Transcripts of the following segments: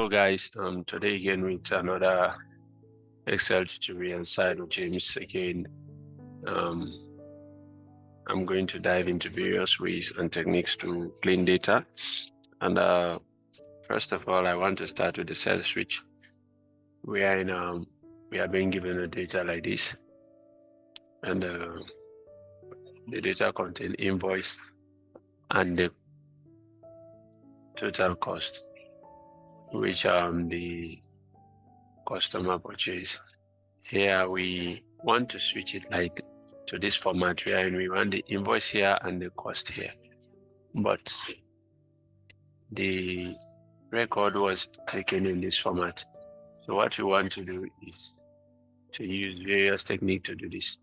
Hello guys, today again with another Excel tutorial side of James again. I'm going to dive into various ways and techniques to clean data. And first of all, I want to start with the cell switch. We are being given a data like this, and the data contain invoice and the total cost, which the customer purchase. Here we want to switch it like to this format where we want the invoice here and the cost here, but the record was taken in this format. So what we want to do is to use various techniques to do this.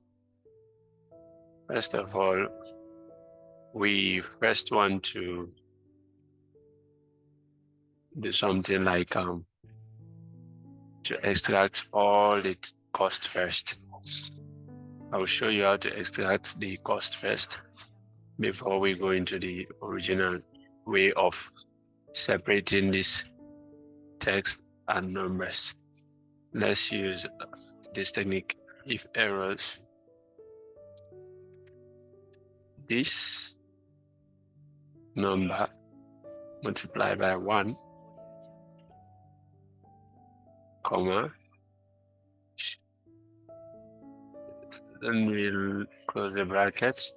First of all, we first want to do something like to extract all the cost first. I will show you how to extract the cost first before we go into the original way of separating this text and numbers. Let's use this technique. If errors, this number multiplied by 1, comma, then we'll close the brackets.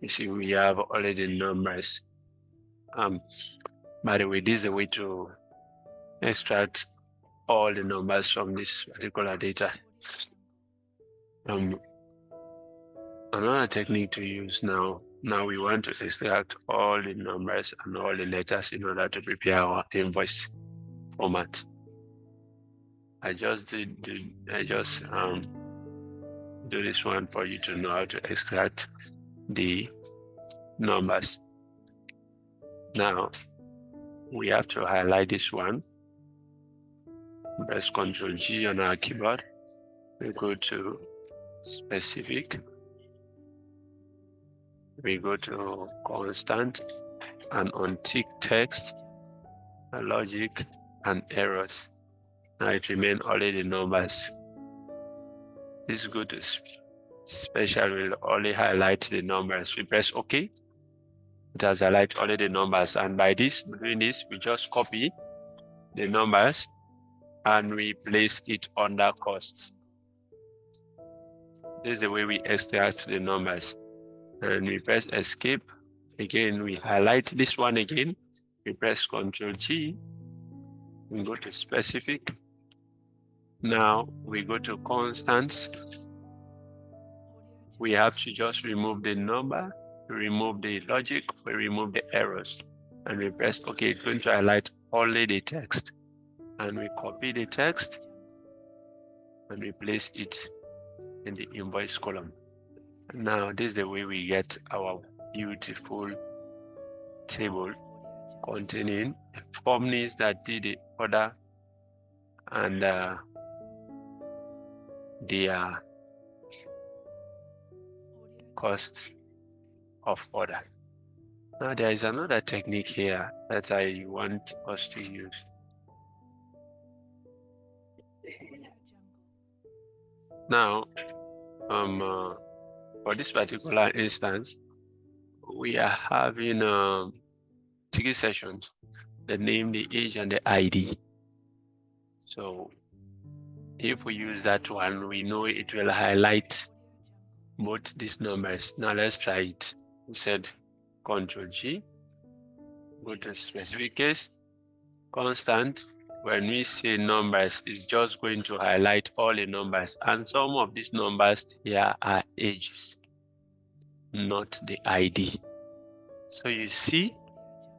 You see we have already numbers. By the way, this is the way to extract all the numbers from this particular data. Another technique to use now we want to extract all the numbers and all the letters in order to prepare our invoice format. I just do this one for you to know how to extract the numbers. Now we have to highlight this one. Press Ctrl G on our keyboard. We go to specific. We go to constant and untick text, logic, and errors. Now it remains only the numbers. This is good to special will only highlight the numbers. We press OK. It has highlighted only the numbers, and by doing this, we just copy the numbers and we place it under cost. This is the way we extract the numbers. And we press escape. Again, we highlight this one again. We press Ctrl G. We go to specific. Now we go to constants. We have to just remove the number, remove the logic, we remove the errors, and we press OK. It's going to highlight only the text. And we copy the text and we place it in the invoice column. Now this is the way we get our beautiful table containing companies that did the order and their cost of order. Now there is another technique here that I want us to use. Now, for this particular instance, we are having 3 sessions: the name, the age, and the ID. So if we use that one, we know it will highlight both these numbers. Now let's try it. We said Ctrl G, go to specific case, constant. When we say numbers, it's just going to highlight all the numbers, and some of these numbers here are ages, not the ID. So you see,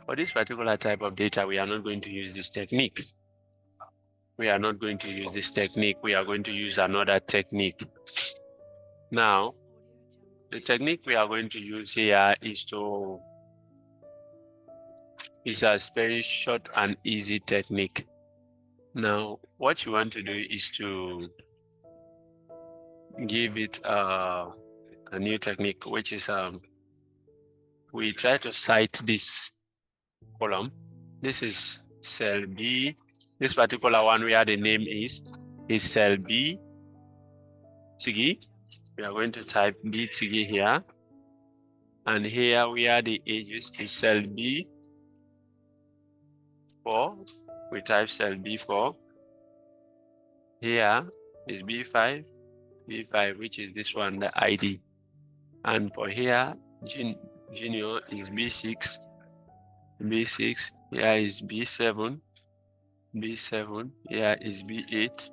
for this particular type of data, we are not going to use this technique. We are not going to use this technique. We are going to use another technique. Now, the technique we are going to use here is a very short and easy technique. Now, what you want to do is to give it a new technique, which is we try to cite this column. This is cell B. This particular one where the name is cell B Tigi. We are going to type B Tigi here. And here where the age is cell B4. We type cell B4. Here is B5, which is this one, the ID. And for here, junior is B6, here is B7, here is B8.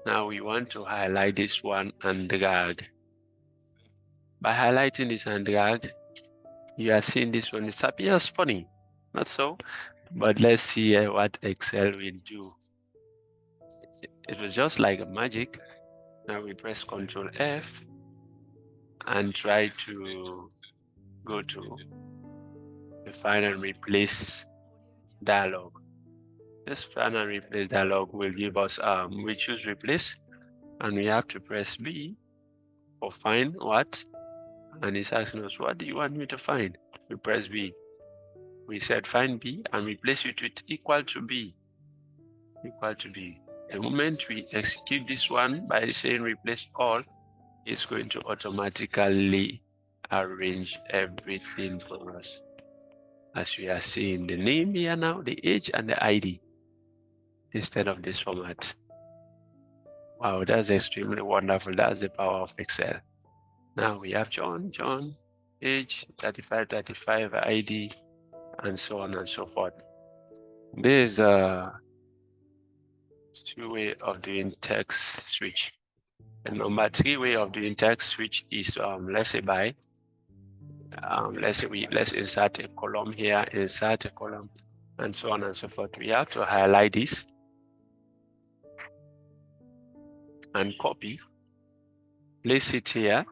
Now we want to highlight this one and drag. By highlighting this and drag, you are seeing this one. It appears funny, not so, but let's see what Excel will do. It was just like magic. Now we press Ctrl F and try to go to the find and replace dialog. This find and replace dialog will give us we choose replace, and we have to press B for find what, and it's asking us what do you want me to find. We press B. We said find B and replace it with equal to B. The moment we execute this one by saying replace all, it's going to automatically arrange everything for us. As we are seeing the name here now, the age and the ID instead of this format. Wow, that's extremely wonderful. That's the power of Excel. Now we have John, age 35, ID, and so on and so forth. There's a two-way of doing text switch. And number 3 way of doing text switch is let's say by let's insert a column here, insert a column, and so on and so forth. We have to highlight this and copy, place it here.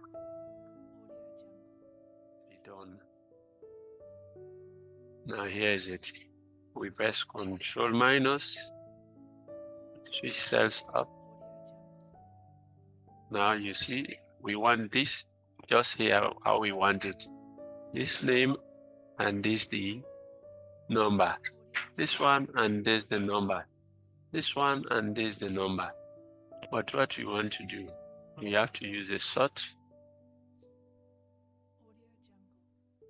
Done. Now here is it. We press Ctrl minus, switch cells up. Now you see we want this just here how we want it. This name and this the number. This one and this the number. This one and this the number. But what we want to do, we have to use a sort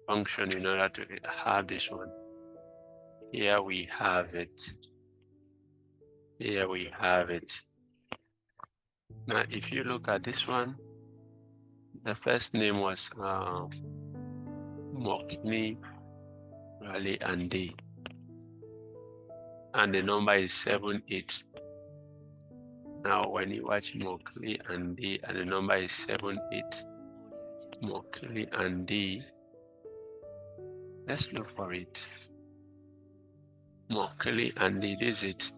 function in order to have this one. Here we have it. Now if you look at this one, the first name was Mokni Raleigh and Day, and the number is 78. Now when you watch Mokli and Day and the number is 78, Mokli and Day, let's look for it. Mokli and Day, this is it.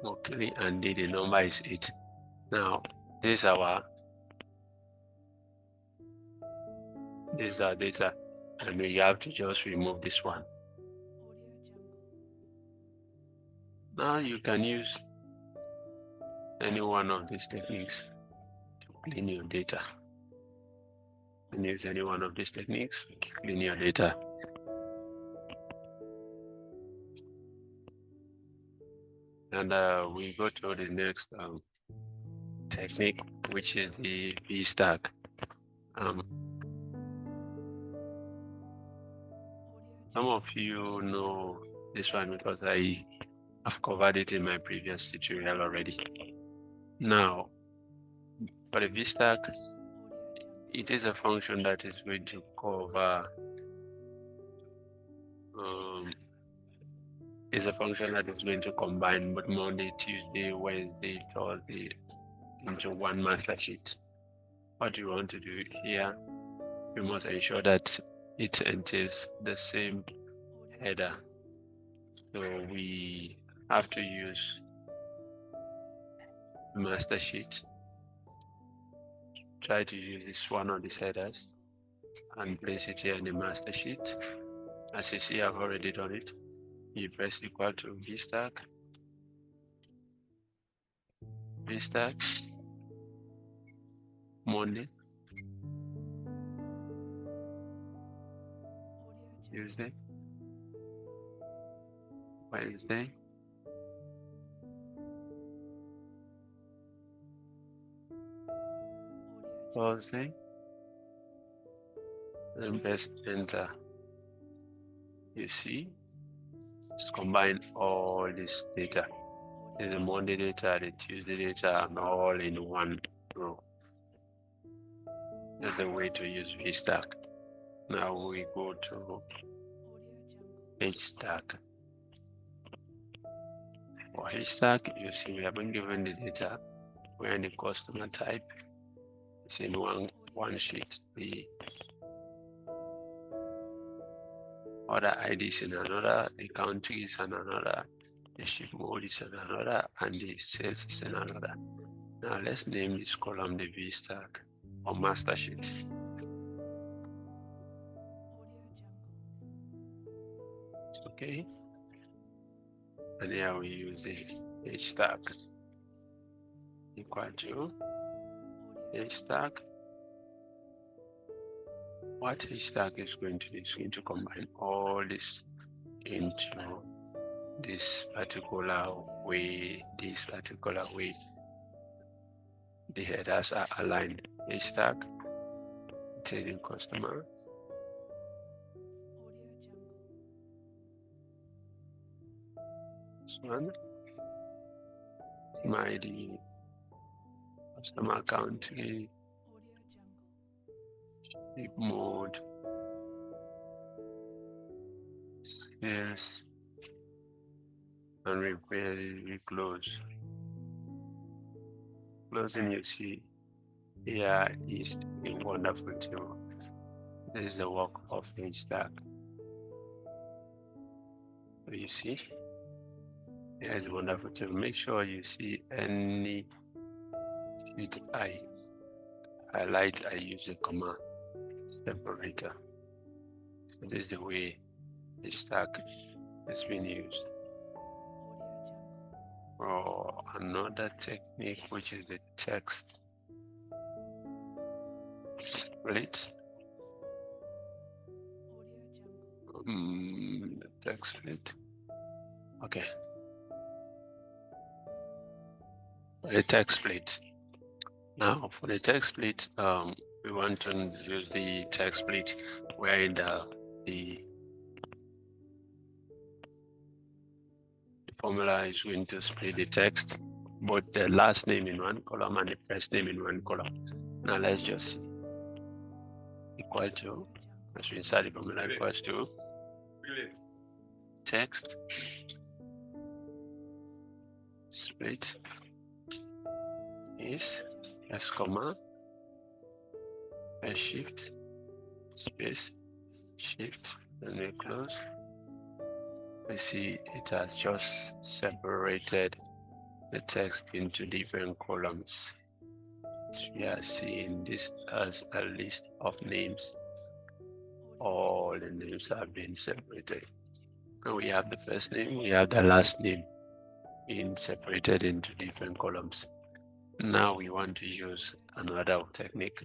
Mokli and Day, the number is 8. Now this is our data, and we have to just remove this one. Now you can use any one of these techniques to clean your data. And use any one of these techniques to clean your data. And we go to the next technique, which is the Vstack. Some of you know this one because I have covered it in my previous tutorial already. Now, for the Vstack, it is a function that is going to cover. Is a function that is going to combine both Monday, Tuesday, Wednesday, Thursday into one master sheet. What you want to do here, you must ensure that it entails the same header. So we have to use master sheet. Try to use this one of these headers and place it here in the master sheet. As you see, I've already done it. You press equal to Vstack, Monday, Tuesday, Wednesday, Thursday, and press enter. You see, it's combine all this data. There's the Monday data, the Tuesday data, and all in one row. That's the way to use Vstack. Now we go to Hstack. For Hstack, you see we have been given the data. We're in the customer type. It's in one sheet. The other IDs in another, the country is in another, the ship mode is in another, and the sales is in another. Now let's name this column the Vstack or master sheet. Okay. And here we use the Hstack equal to Hstack. What Hstack is going to do is going to combine all this into this particular way, the headers are aligned. Hstack, trading customer, this one, my ID, customer account, ship mode, sales, and repair, we close. Closing, you see here is a wonderful tool. This is the work of Vstack. So you see, here is a wonderful tool. Make sure you see any sheet I highlight, I use a comma separator. So this is the way Hstack has been used. Or another technique, which is the text split. The text split. Okay. The text split. Now for the text split, we want to use the text split where in the formula is going to split the text, both the last name in one column and the first name in one column. Now let's just see. Equal to, as we insert the formula, equals to text split is S comma S shift space shift, and we close. We see it has just separated the text into different columns. So we are seeing this as a list of names. All the names have been separated. And we have the first name, we have the last name being separated into different columns. Now we want to use another technique,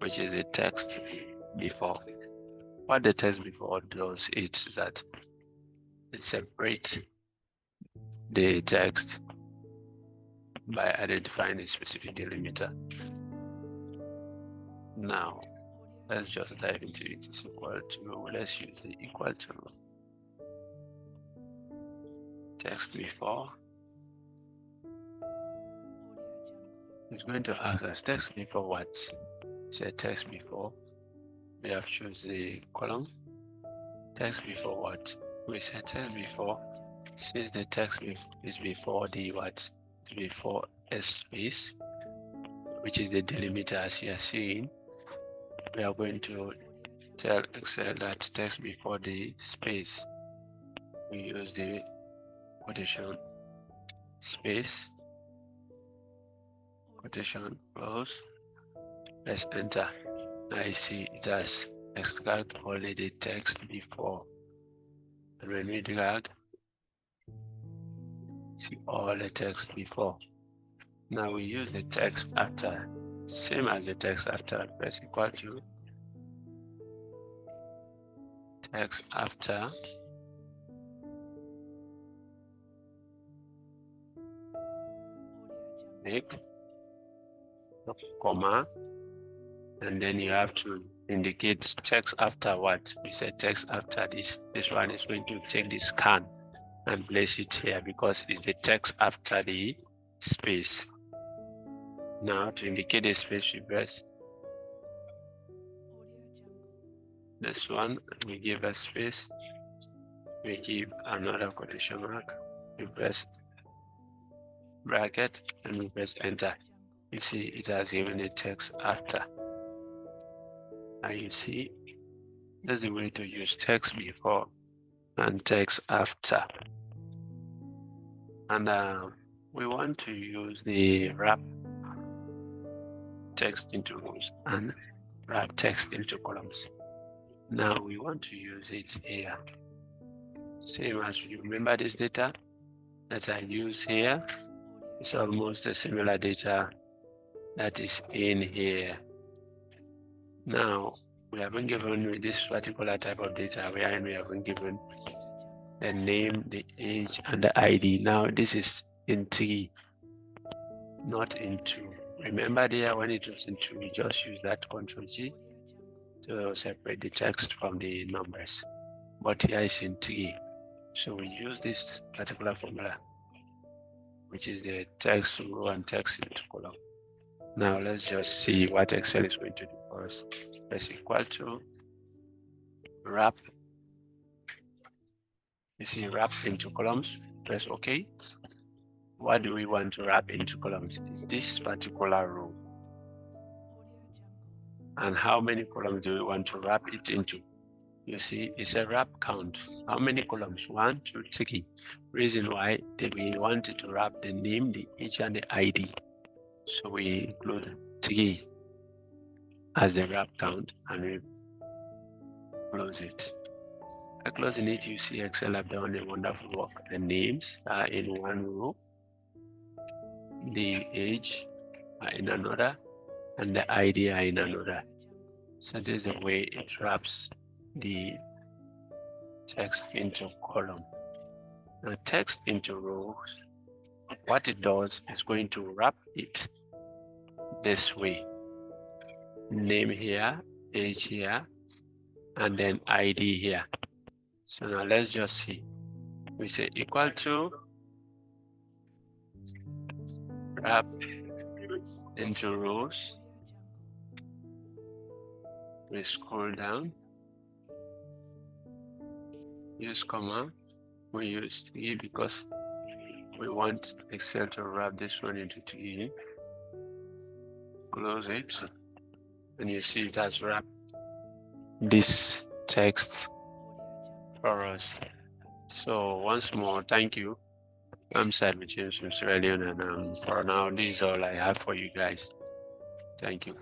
which is the text before. What the text before does is that it separates the text by identifying a specific delimiter. Now let's just dive into it. It's equal to, let's use the equal to text before. It's going to ask us text before what? Say text before. We have choose the column. Text before what? We say text before. Since the text is before the what? Before a space, which is the delimiter as you are seeing, we are going to tell Excel that text before the space, we use the quotation space, quotation close, press enter. Now you see it has extract only the text before, and when we drag, see all the text before. Now we use the text after, same as the text after. Press equal to text after make a comma, and then you have to indicate text after what? We said text after this. This one is going to take the scan and place it here because it's the text after the space. Now to indicate the space, we press this one, we give a space, we give another quotation mark, we press bracket, and we press enter. You see it has given the text after. And you see that's the way to use text before and text after. And we want to use the wrap text into rows and wrap text into columns. Now we want to use it here. Same as you remember this data that I use here. It's almost the similar data that is in here. Now we haven't given this particular type of data where we haven't given the name, the age, and the ID. Now this is in 3, not in 2. Remember there when it was in 2, we just use that Ctrl-G to separate the text from the numbers. But here is in 3. So we use this particular formula, which is the text row and text into column. Now let's just see what Excel is going to do for us. Press equal to wrap. You see wrap into columns. Press OK. What do we want to wrap into columns? Is this particular row. And how many columns do we want to wrap it into? You see, it's a wrap count. How many columns? 1, 2, 3. Reason why we wanted to wrap the name, the age, and the ID. So we include 3 as the wrap count, and we close it. By closing it, you see Excel have done a wonderful work. The names are in one row, the age are in another, and the ID are in another. So this is the way it wraps the text into column. Now text into rows, what it does is going to wrap it this way. Name here, age here, and then ID here. So now let's just see. We say equal to wrap into rows. We scroll down. Use comma. We use 3 because we want Excel to wrap this one into 3. Close it, and you see it has wrapped this text for us. So once more, thank you. I'm Sad with James from Sierra Leone, and for now, this is all I have for you guys. Thank you.